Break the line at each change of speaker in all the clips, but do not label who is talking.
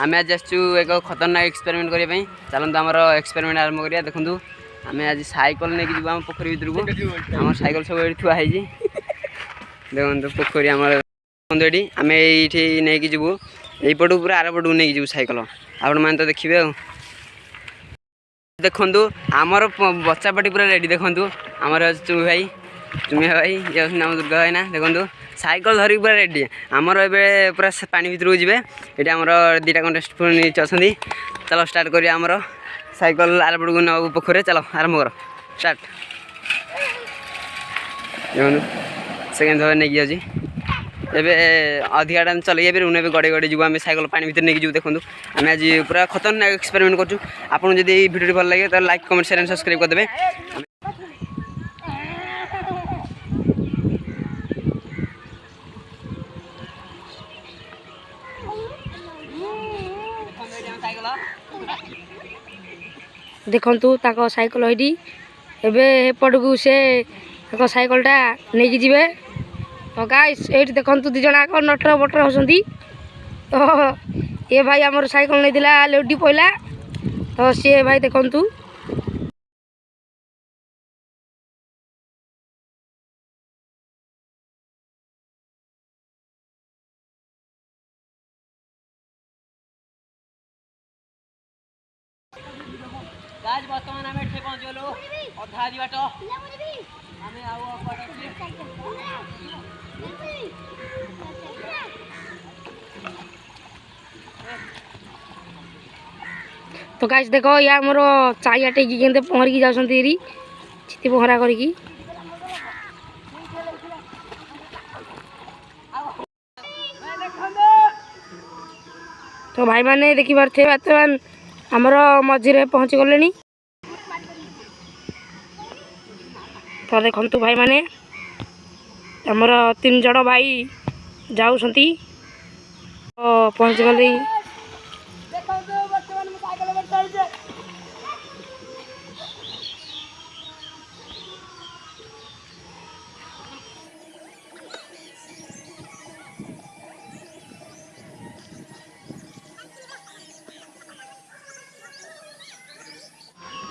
आम आज आसचु एक खतरनाक एक्सपेरिमेंट करने चलते आम एक्सपेरिमेंट आरंभ करिया देखु आम आज साइकल नहीं जी आम पोखरी भर को आम साइकल सब ये थुआ देखो पोखरी आम ये आम ये नहीं जीवु यपटू पूरा आर पटू नहीं जीवु साइकल आपण मैंने तो देखिए देखु आमर बच्चा पार्टी पूरा रेडी देखु आमर चुमी भाई ये नाम दुर्गा भाई ना देखु साइकल धरिक पूरा रेडी आमर ए पूरा पानी भर को जी ये आमर दीटा कंटेस्ट अच्छा चलो स्टार्ट करिए आमर साइकल आर पटू ना पोखर चलो आरंभ कर स्टार्ट देखो सेकेंड थर नहीं जाऊँगी एबे अधिका टाइम चल उन्हें गड़े गड़े जीव आम साइकल पानी भर नहीं जीव देखो आम आज पूरा खतरनाक एक्सपेरिमेंट करूँ आपको जब भिडियो भल लगे तो like comment share and subscribe करदे।
देखु ताको साइकल ये एपट को से साइकलटा नहीं जीवे तो गाइस ये देखु दिज आक नटर बटर होती तो ये भाई आमर साइकल नहीं दिला लेउटी पड़ा तो सी भाई देखु
गाइस वर्तमान आम एठे पहुँचलु अधा आदि बाट
तो गाइस देखो या मोर चाइया टेकी के पहरिकी जाती छिति पहरा करी तो भाई माने देखी पारे बर्तमान आमर मझे पहुँची गले तो देखु भाई माने आमर 3 जन भाई जाऊँ तो पहुँच गले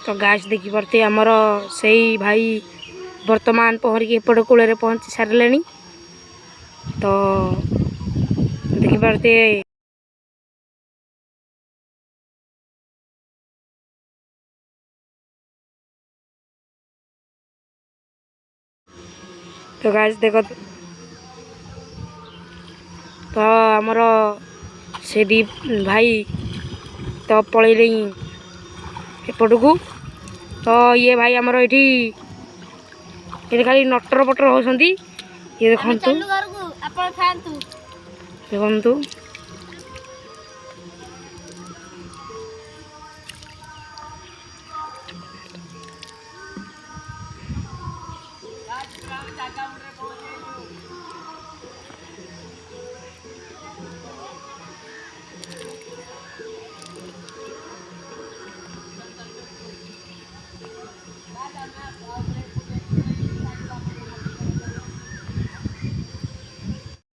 तो गाइस देखी पारे आमर से भाई वर्तमान पहरिकी एपट कूल पहुँची सारे तो देखी पारे तो गाइस देखो तो आमर से दी भाई तो पलैले एपट को तो ये भाई आमर ये खाली नटर पटर होती ये देखु देखु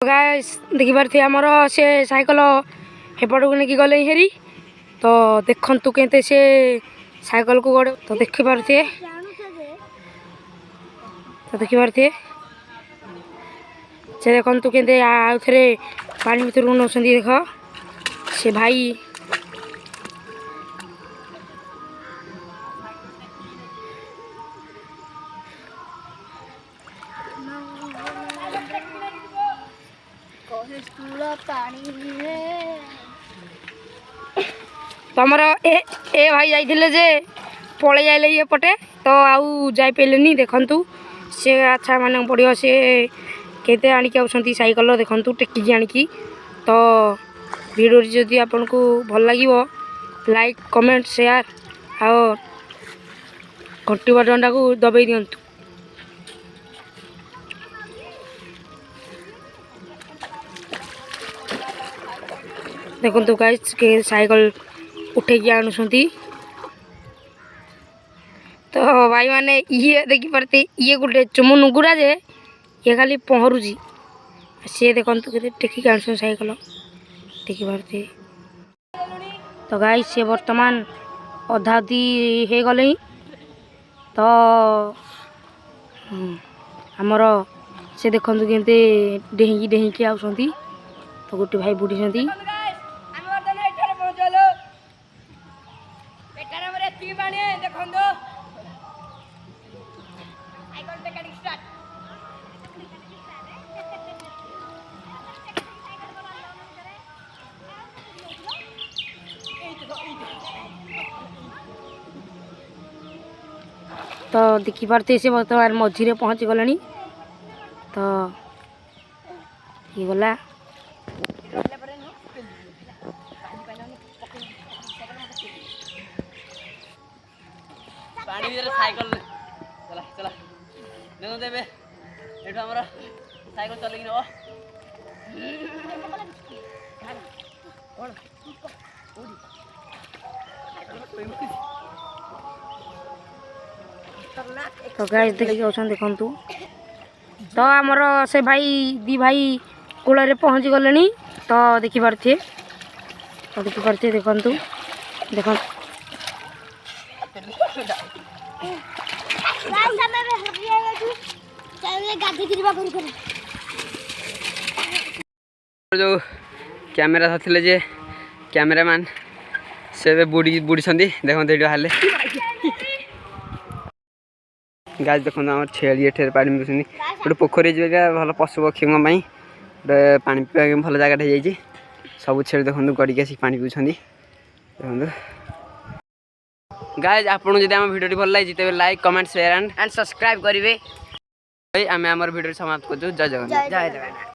गाइस देखी पारे आमर से साइकल एपट को लेकिन गले हेरी तो देखु के से साइकल को गड़े तो देखी पारे से देखु के आउ थे पानी भर को नौ देख से भाई तमर ए भाई जाइए जे पलि जाइले ये पटे तो आउ जाई पेलेनी देखंतु से अच्छा मान पड़ो से केते आनिक आउछंती साइकल देखंतु टेकी आनिकी तो वीडियो जदि आपन को भल लागिवो लाइक कमेंट शेयर और घंटी बटन को दबाई दियंतु। देखो गाइस के साइकल उठे आणुंट तो भाई माने ये देखी पारते ये गोटे चुमु नुगुड़ा जे ये खाली पहरुची सी देखो टेकिक आन साइकल देखी पारते। तो गाई से बर्तमान अधा अधी हो गले तो आमर से देखु केमती डेही डेहीकी आउंट तो गोटे भाई बुढ़ी तो देखी पारते से बर्तमान मझीरे पहुँची गले तो ये गला
पानी भीतर साइकिल चला चला देखो देबे एठो हमरा साइकिल चलेगी न
तो गाइस देखिए औसन देखंतु तो आमर से भाई दी भाई कूल पहुँची गले तो देखी पारे देखंतु देख
जो कैमेरा धरते जे कैमेरामैन से बुड़ी बुड़ी देखते ये हाले गाय देखते आम छेली एठे पानी पिछुँच गोटे पोखरी जी भल पशु पक्षी गोटे पानी पीवा भल जगह हो सब छेली देखते गड़िक आसिक पानी पिछुँच देखो गाइज आपको जब आम भिडियो भल लगी तेज like comment share and subscribe करेंगे आम आम भिडियो समाप्त कर जय जगन्नाथ।